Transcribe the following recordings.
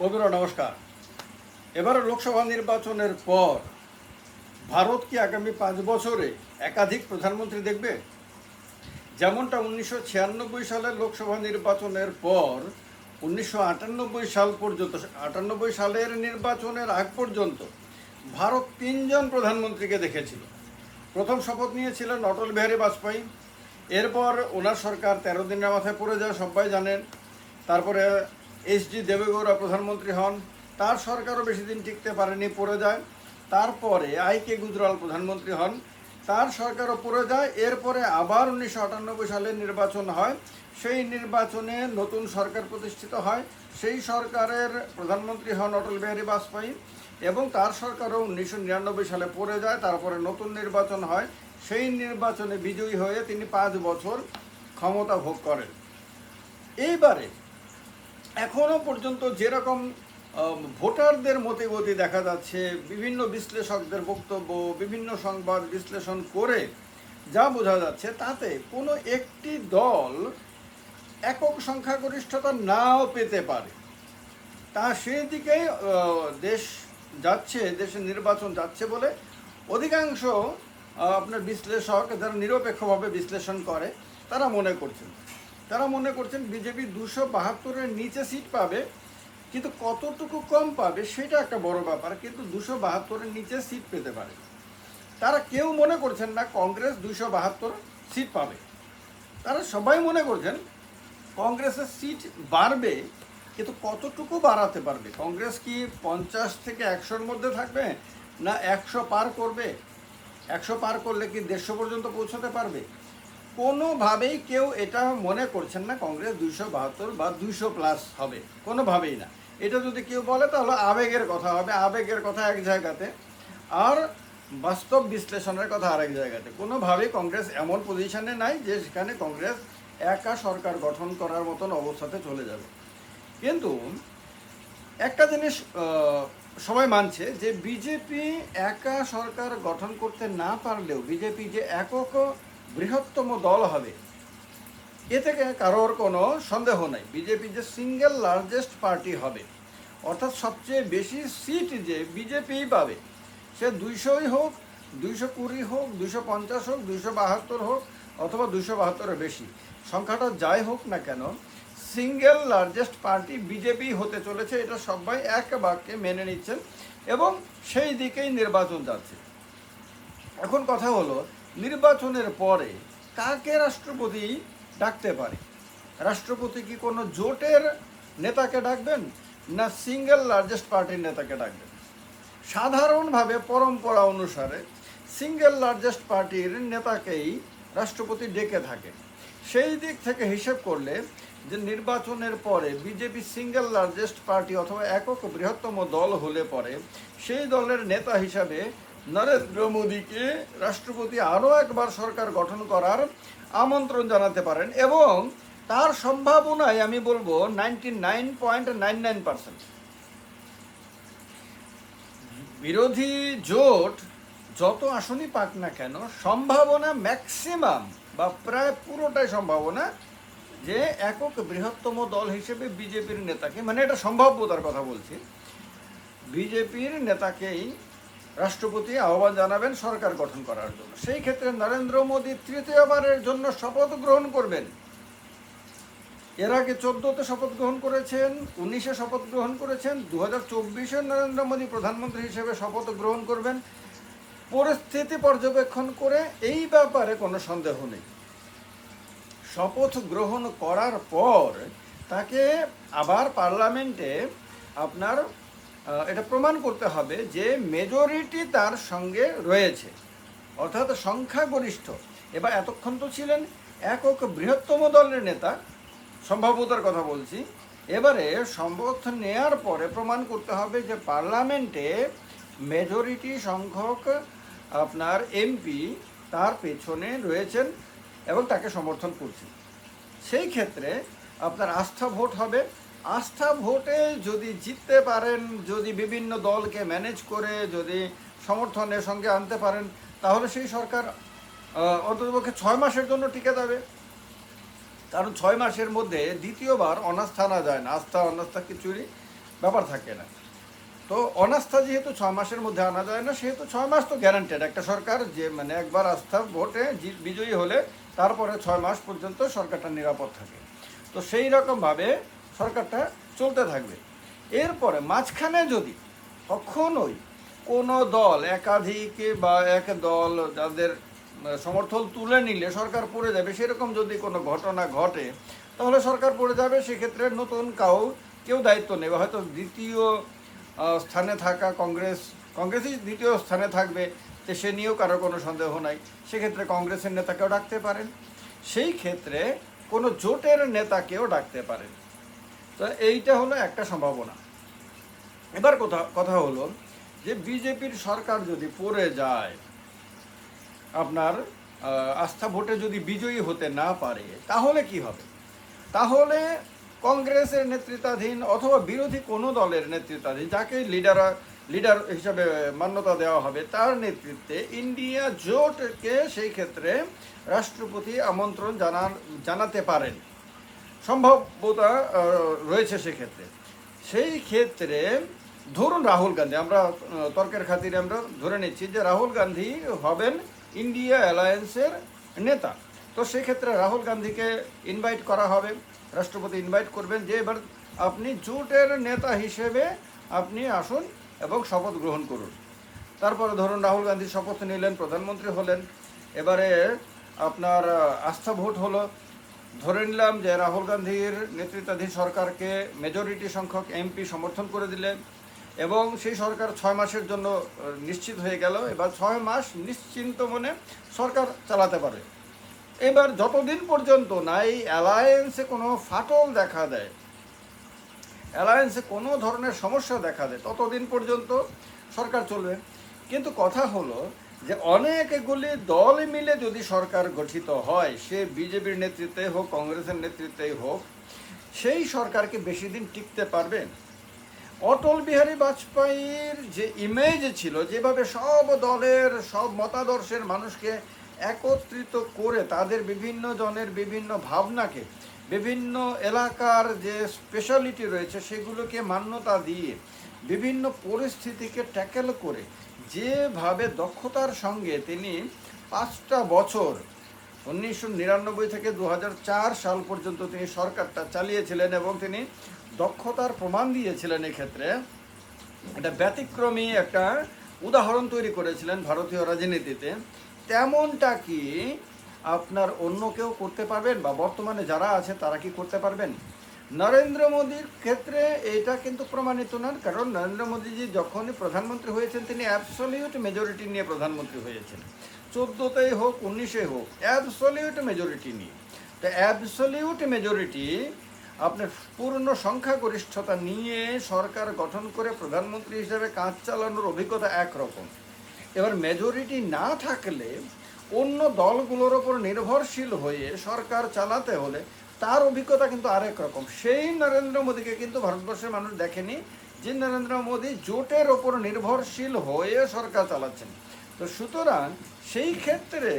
বন্ধুরা নমস্কার। এবার লোকসভা নির্বাচনের পর ভারত কি আগামী 5 বছরে একাধিক প্রধানমন্ত্রী দেখবে? যেমনটা 1996 সালের লোকসভা নির্বাচনের পর 1998 সাল পর্যন্ত, 98 সালের নির্বাচনের আগ পর্যন্ত ভারত 3জন প্রধানমন্ত্রীকে দেখেছিল। প্রথম শপথ নিয়েছিলেন অটল বিহারী বাজপেয়ী। এরপর ওনার সরকার 13 দিনের মাথায় পড়ে যায়, সবাই জানেন। তারপরে এইচ.ডি. দেবেগৌড়া প্রধানমন্ত্রী হন, তার সরকারও বেশি দিন টিকতে পারেনি, পড়ে যায়। তারপরে আই.কে. গুজরাল প্রধানমন্ত্রী হন, তার সরকারও পড়ে যায়। এরপরে আবার 1998 সালে নির্বাচন হয়, সেই নির্বাচনে নতুন সরকার প্রতিষ্ঠিত হয়। সেই সরকারের প্রধানমন্ত্রী হন অটল বিহারী বাজপেয়ী এবং তার সরকারও 1999 সালে পড়ে যায়। তারপরে নতুন নির্বাচন হয়, সেই নির্বাচনে বিজয়ী হয়ে তিনি 5 বছর ক্ষমতা ভোগ করেন। এইবারে এখনও পর্যন্ত যেরকম ভোটারদের মতিগতি দেখা যাচ্ছে, বিভিন্ন বিশ্লেষকদের বক্তব্য, বিভিন্ন সংবাদ বিশ্লেষণ করে যা বোঝা যাচ্ছে, তাতে কোনো একটি দল একক সংখ্যাগরিষ্ঠতা নাও পেতে পারে। তা সেই দিকেই দেশ যাচ্ছে, দেশের নির্বাচন যাচ্ছে বলে অধিকাংশ আপনার বিশ্লেষক, যারা নিরপেক্ষভাবে বিশ্লেষণ করে, তারা মনে করছেন বিজেপি 272-এর নিচে সিট পাবে, কিন্তু কতটুকু কম পাবে সেটা একটা বড় ব্যাপার। কিন্তু 272-এর নিচে সিট পেতে পারে। তারা কেউ মনে করছেন না কংগ্রেস 272 সিট পাবে। তারা সবাই মনে করছেন কংগ্রেসের সিট বাড়বে, কিন্তু কতটুকু বাড়াতে পারবে? কংগ্রেস কি 50 থেকে 100-র মধ্যে থাকবে, না 100 পার করবে? 100 পার করলে কি 150 পর্যন্ত পৌঁছতে পারবে? কোনোভাবেই কেউ এটা মনে করছেন না কংগ্রেস 272 বা 200+ হবে, কোনোভাবেই না। এটা যদি কেউ বলে তাহলে আবেগের কথা হবে, আবেগের কথা এক জায়গাতে, আর বাস্তব বিশ্লেষণের কথা আরেক জায়গাতে। কোনোভাবেই কংগ্রেস এমন পজিশনে নাই যে সেখানে কংগ্রেস একা সরকার গঠন করার মতন অবস্থাতে চলে যাবে। কিন্তু একটা জিনিস সবাই মানছে যে বিজেপি একা সরকার গঠন করতে না পারলেও বিজেপি যে একক বৃহত্তম দল হবে, এ থেকে কারোর কোনো সন্দেহ নাই। বিজেপি যে সিঙ্গেল লার্জেস্ট পার্টি হবে, অর্থাৎ সবচেয়ে বেশি সিট যে বিজেপিই পাবে, সে 200ই হোক, 220 হোক, 250 হোক, 272 হোক, অথবা 272-এর বেশি, সংখ্যাটা যাই হোক না কেন, সিঙ্গেল লার্জেস্ট পার্টি বিজেপি হতে চলেছে। এটা সবাই এক বাক্যে মেনে নিচ্ছেন এবং সেই দিকেই নির্বাচন যাচ্ছে। এখন কথা হলো, নির্বাচনের পরে কাকে রাষ্ট্রপতি ডাকতে পারে? রাষ্ট্রপতি কি কোনো জোটের নেতাকে ডাকবেন, না সিঙ্গেল লার্জেস্ট পার্টির নেতাকে ডাকবেন? সাধারণভাবে পরম্পরা অনুসারে সিঙ্গেল লার্জেস্ট পার্টির নেতাকেই রাষ্ট্রপতি ডেকে থাকেন। সেই দিক থেকে হিসেব করলে যে নির্বাচনের পরে বিজেপি সিঙ্গেল লার্জেস্ট পার্টি অথবা একক বৃহত্তম দল হলে পরে সেই দলের নেতা হিসাবে নরেন্দ্র মোদীকে রাষ্ট্রপতি আরও একবার সরকার গঠন করার আমন্ত্রণ জানাতে পারেন এবং তার সম্ভাবনায় আমি বলবো 99.99%। বিরোধী জোট যত আসনই পাক না কেন, সম্ভাবনা ম্যাক্সিমাম বা প্রায় পুরোটাই সম্ভাবনা যে একক বৃহত্তম দল হিসেবে বিজেপির নেতাকে, মানে এটা সম্ভাব্যতার কথা বলছি, বিজেপির নেতাকেই রাষ্ট্রপতি আহ্বান জানাবেন সরকার গঠন করার জন্য। সেই ক্ষেত্রে নরেন্দ্র মোদী তৃতীয়বারের জন্য শপথ গ্রহণ করবেন। এর আগে 14-তে শপথ গ্রহণ করেছেন, 19-এ শপথ গ্রহণ করেছেন, 2024-এ নরেন্দ্র মোদী প্রধানমন্ত্রী হিসেবে শপথ গ্রহণ করবেন। পরিস্থিতি পর্যবেক্ষণ করে এই ব্যাপারে কোনো সন্দেহ নেই, শপথ গ্রহণ করার পর তাকে আবার পার্লামেন্টে আপনার এটা প্রমাণ করতে হবে যে মেজরিটি তার সঙ্গে রয়েছে, অর্থাৎ সংখ্যাগরিষ্ঠ। এবার এতক্ষণ তো ছিলেন একক বৃহত্তম দলের নেতা, সম্ভাব্যতার কথা বলছি। এবারে শপথ নেয়ার পরে প্রমাণ করতে হবে যে পার্লামেন্টে মেজরিটি সংখ্যক আপনার এমপি তার পেছনে রয়েছেন এবং তাকে সমর্থন করছেন। সেই ক্ষেত্রে আপনার আস্থা ভোট হবে। আস্থা ভোটে যদি জিততে পারেন, যদি বিভিন্ন দলকে ম্যানেজ করে যদি সমর্থনের সঙ্গে আনতে পারেন, তাহলে সেই সরকার অন্ততপক্ষে 6 মাসের জন্য টিকে যাবে। কারণ 6 মাসের মধ্যে দ্বিতীয়বার অনাস্থা আনা যায় না, আস্থা অনাস্থা কিছুরই ব্যাপার থাকে না। তো অনাস্থা যেহেতু 6 মাসের মধ্যে আনা যায় না, সেহেতু 6 মাস তো গ্যারান্টেড একটা সরকার, যে মানে একবার আস্থা ভোটে বিজয়ী হলে তারপরে 6 মাস পর্যন্ত সরকারটা নিরাপদ থাকে। তো সেই রকমভাবে সরকারটা চলতে থাকবে। এরপরে মাঝখানে যদি কখনোই কোনো দল একাধিক বা এক দল যাদের সমর্থন তুলে নিলে সরকার পড়ে যাবে, সেরকম যদি কোনো ঘটনা ঘটে তাহলে সরকার পড়ে যাবে। সেক্ষেত্রে নতুন কেউ দায়িত্ব নেবে। হয়তো দ্বিতীয় স্থানে থাকা কংগ্রেসই দ্বিতীয় স্থানে থাকবে, যে সে নিয়েও কারো কোনো সন্দেহ নাই। সেক্ষেত্রে কংগ্রেসের নেতাকেও ডাকতে পারেন, সেই ক্ষেত্রে কোনো জোটের নেতাকেও ডাকতে পারেন। তো এইটা হলো একটা সম্ভাবনা। এবার কথা হলো যে বিজেপির সরকার যদি পড়ে যায়, আপনার আস্থা ভোটে যদি বিজয়ী হতে না পারে, তাহলে কি হবে? তাহলে কংগ্রেসের নেতৃত্বাধীন অথবা বিরোধী কোনো দলের নেতৃত্বাধীন, যাকে লিডার হিসাবে মান্যতা দেওয়া হবে, তার নেতৃত্বে ইন্ডিয়া জোটকে সেই ক্ষেত্রে রাষ্ট্রপতি আমন্ত্রণ জানাতে পারেন, সম্ভাব্যতা রয়েছে সেক্ষেত্রে। সেই ক্ষেত্রে ধরুন রাহুল গান্ধী, আমরা তর্কের খাতিরে আমরা ধরে নিচ্ছি যে রাহুল গান্ধী হবেন ইন্ডিয়া অ্যালায়েন্সের নেতা। তো সেক্ষেত্রে রাহুল গান্ধীকে ইনভাইট করা হবে, রাষ্ট্রপতি ইনভাইট করবেন যে এবার আপনি জোটের নেতা হিসেবে আপনি আসুন এবং শপথ গ্রহণ করুন। তারপরে ধরুন রাহুল গান্ধী শপথ নিলেন, প্রধানমন্ত্রী হলেন। এবারে আপনার আস্থা ভোট হলো, ধরে নিলাম যে রাহুল গান্ধীর নেতৃত্বাধীন সরকারকে মেজরিটি সংখ্যক এমপি সমর্থন করে দিলেন এবং সেই সরকার 6 মাসের জন্য নিশ্চিত হয়ে গেল। এবার 6 মাস নিশ্চিন্ত মনে সরকার চালাতে পারে। এবার যতদিন পর্যন্ত না এই অ্যালায়েন্সে কোনো ফাটল দেখা দেয়, অ্যালায়েন্সে কোনো ধরনের সমস্যা দেখা দেয়, ততদিন পর্যন্ত সরকার চলবে। কিন্তু কথা হলো যে অনেকগুলি দল মিলে যদি সরকার গঠিত হয়, সে বিজেপির নেতৃত্বে হোক কংগ্রেসের নেতৃত্বেই হোক, সেই সরকারকে বেশি দিন টিকতে পারবে? অটল বিহারী বাজপেয়ীর যে ইমেজ ছিল, যেভাবে সব দলের সব মতাদর্শের মানুষকে একত্রিত করে তাদের বিভিন্ন জনের বিভিন্ন ভাবনাকে, বিভিন্ন এলাকার যে স্পেশালিটি রয়েছে সেগুলোকে মান্যতা দিয়ে বিভিন্ন পরিস্থিতিকে ট্যাকেল করে যেভাবে দক্ষতার সঙ্গে তিনি 5টা বছর 1999 থেকে 2004 সাল পর্যন্ত তিনি সরকারটা চালিয়েছিলেন এবং তিনি দক্ষতার প্রমাণ দিয়েছিলেন, এক্ষেত্রে একটা ব্যতিক্রমী একটা উদাহরণ তৈরি করেছিলেন ভারতীয় রাজনীতিতে, তেমনটা কি আপনার অন্য কেউ করতে পারবেন? বা বর্তমানে যারা আছে তারা কি করতে পারবেন? নরেন্দ্র মোদীর ক্ষেত্রে এটা কিন্তু প্রমাণিত নয়, কারণ নরেন্দ্র মোদীজি যখনই প্রধানমন্ত্রী হয়েছেন তিনি অ্যাবসলিউট মেজরিটি নিয়ে প্রধানমন্ত্রী হয়েছেন, 14তেই হোক 19-এ হোক, অ্যাবসলিউট মেজরিটি নিয়ে। তো অ্যাবসলিউট মেজরিটি আপনার পূর্ণ সংখ্যাগরিষ্ঠতা নিয়ে সরকার গঠন করে প্রধানমন্ত্রী হিসেবে কাজ চালানোর অভিজ্ঞতা একরকম। এবার মেজরিটি না থাকলে অন্য দলগুলোর ওপর নির্ভরশীল হয়ে সরকার চালাতে হলে তার অভিজ্ঞতা কিন্তু আরেক রকম। সেই নরেন্দ্র মোদীকে কিন্তু ভারতবর্ষের মানুষ দেখেনি, যে নরেন্দ্র মোদী জোটের ওপর নির্ভরশীল হয়ে সরকার চালাচ্ছেন। তো সুতরাং সেই ক্ষেত্রে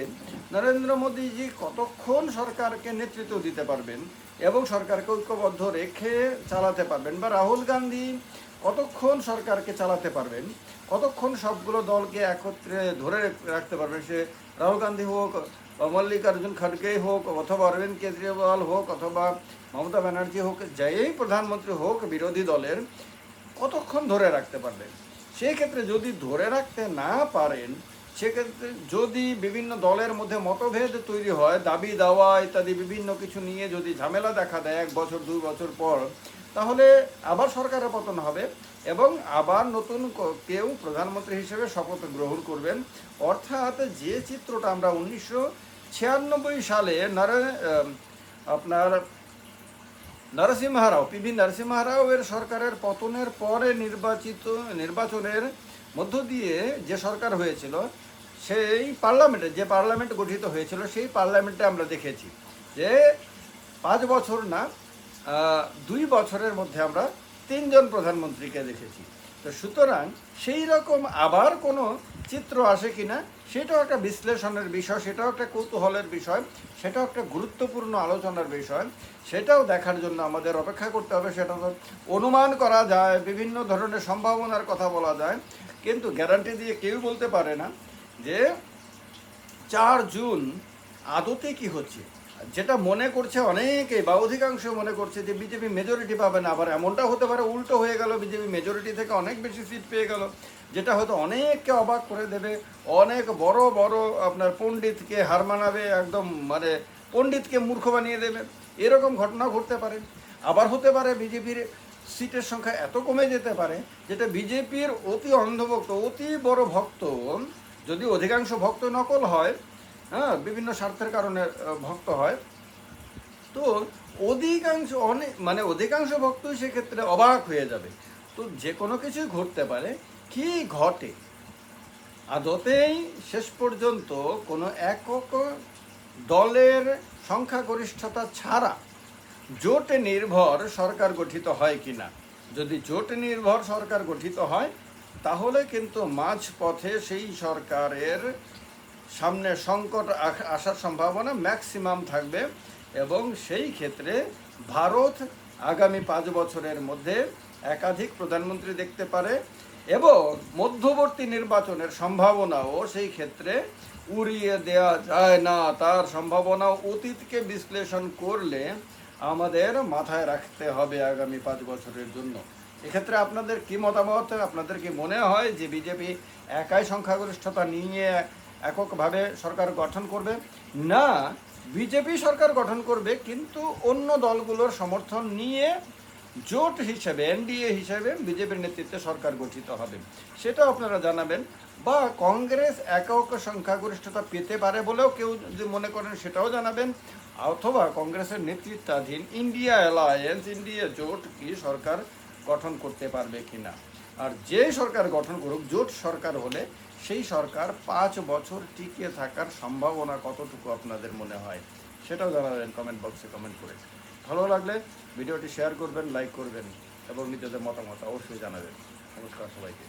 নরেন্দ্র মোদীজি কতক্ষণ সরকারকে নেতৃত্ব দিতে পারবেন এবং সরকারকে ঐক্যবদ্ধ রেখে চালাতে পারবেন, বা রাহুল গান্ধী কতক্ষণ সরকারকে চালাতে পারবেন, কতক্ষণ সবগুলো দলকে একত্রে ধরে রাখতে পারবেন, সে রাহুল গান্ধী হোক বা মল্লিকার্জুন খড়গে হোক অথবা অরবিন্দ কেজরিওয়াল হোক অথবা মমতা ব্যানার্জি হোক, যেই প্রধানমন্ত্রী হোক বিরোধী দলের, কতক্ষণ ধরে রাখতে পারবেন? সেই ক্ষেত্রে যদি ধরে রাখতে না পারেন, সেক্ষেত্রে যদি বিভিন্ন দলের মধ্যে মতভেদ তৈরি হয়, দাবি দাওয়া ইত্যাদি বিভিন্ন কিছু নিয়ে যদি ঝামেলা দেখা দেয় 1 বছর 2 বছর পর, তাহলে আবার সরকারের পতন হবে এবং আবার নতুন কেউ প্রধানমন্ত্রী হিসেবে শপথ গ্রহণ করবেন। অর্থাৎ যে চিত্রটা আমরা 1996 সালে আপনার পিভি নরসিংহ রাওয়ের সরকারের পতনের পরে নির্বাচনের মধ্য দিয়ে যে সরকার হয়েছিল, সেই যে পার্লামেন্ট গঠিত হয়েছিল, সেই পার্লামেন্টে আমরা দেখেছি যে 5 বছর না 2 বছরের মধ্যে আমরা 3 জন প্রধানমন্ত্রীকে দেখেছি। তো সুতরাং সেই রকম আবার কোনো চিত্র আসে কিনা সেটাও একটা বিশ্লেষণের বিষয়, সেটাও একটা কৌতূহলের বিষয়, সেটাও একটা গুরুত্বপূর্ণ আলোচনার বিষয়। সেটাও দেখার জন্য আমাদের অপেক্ষা করতে হবে। সেটা তো অনুমান করা যায়, বিভিন্ন ধরনের সম্ভাবনার কথা বলা যায়, কিন্তু গ্যারান্টি দিয়ে কেউ বলতে পারে না যে 4 জুন আদতে কি হচ্ছে। যেটা মনে করছে অনেকে বা অধিকাংশ মনে করছে যে বিজেপি মেজরিটি পাবে না, আবার এমনটা হতে পারে উল্টো হয়ে গেল, বিজেপি মেজরিটি থেকে অনেক বেশি সিট পেয়ে গেল, যেটা হয়তো অনেককে অবাক করে দেবে, অনেক বড় বড় আপনার পণ্ডিতকে হার মানাবে, একদম মানে পণ্ডিতকে মূর্খ বানিয়ে দেবে, এরকম ঘটনা ঘটতে পারে। আবার হতে পারে বিজেপির সিটের সংখ্যা এত কমে যেতে পারে যেটা বিজেপির অতি অন্ধভক্ত, অতি বড় ভক্ত, যদি অধিকাংশ ভক্ত নকল হয়, হ্যাঁ, বিভিন্ন স্বার্থের কারণে ভক্ত হয়, তো অধিকাংশ ভক্তই সেক্ষেত্রে অবাক হয়ে যাবে। তো যে কোনো কিছুই ঘটতে পারে। কি ঘটে আদতেই শেষ পর্যন্ত কোনো একক দলের সংখ্যাগরিষ্ঠতা ছাড়া জোট নির্ভর সরকার গঠিত হয় কিনা? যদি জোট নির্ভর সরকার গঠিত হয় তাহলে কিন্তু মাঝপথে সেই সরকারের সামনে সংকট আসার সম্ভাবনা ম্যাক্সিমাম থাকবে, এবং সেই ক্ষেত্রে ভারত আগামী 5 বছরের মধ্যে একাধিক প্রধানমন্ত্রী দেখতে পারে, এবং মধ্যবর্তী নির্বাচনের সম্ভাবনাও সেই ক্ষেত্রে উড়িয়ে দেওয়া যায় না। তার সম্ভাবনা অতীতকে বিশ্লেষণ করলে আমাদের মাথায় রাখতে হবে আগামী 5 বছরের জন্য। এক্ষেত্রে আপনাদের কি মতামত? আপনাদের কি মনে হয় যে বিজেপি একাই সংখ্যাগরিষ্ঠতা নিয়ে এককভাবে সরকার গঠন করবে? না, বিজেপি সরকার গঠন করবে, কিন্তু অন্য দলগুলোর সমর্থন নিয়ে জোট হিসেবে, এনডিএ হিসেবে বিজেপির নেতৃত্বে সরকার গঠিত হবে। সেটাও আপনারা জানাবেন। বা কংগ্রেস একক সংখ্যাগরিষ্ঠতা পেতে পারে বলেও কেউ যদি মনে করেন সেটাও জানাবেন। অথবা কংগ্রেসের নেতৃত্বাধীন ইন্ডিয়া অ্যালায়েন্স, ইন্ডিয়া জোট কি সরকার গঠন করতে পারবে কিনা। আর যে সরকার গঠন করুক, জোট সরকার হলে সেই সরকার 5 বছর টিকে থাকার সম্ভাবনা কতটুকু আপনাদের মনে হয় সেটাও জানাবেন কমেন্ট বক্সে কমেন্ট করে। ভালো লাগলে ভিডিওটি শেয়ার করবেন, লাইক করবেন, এবং নিজেদের মতামত অবশ্যই জানাবেন। নমস্কার সবাইকে।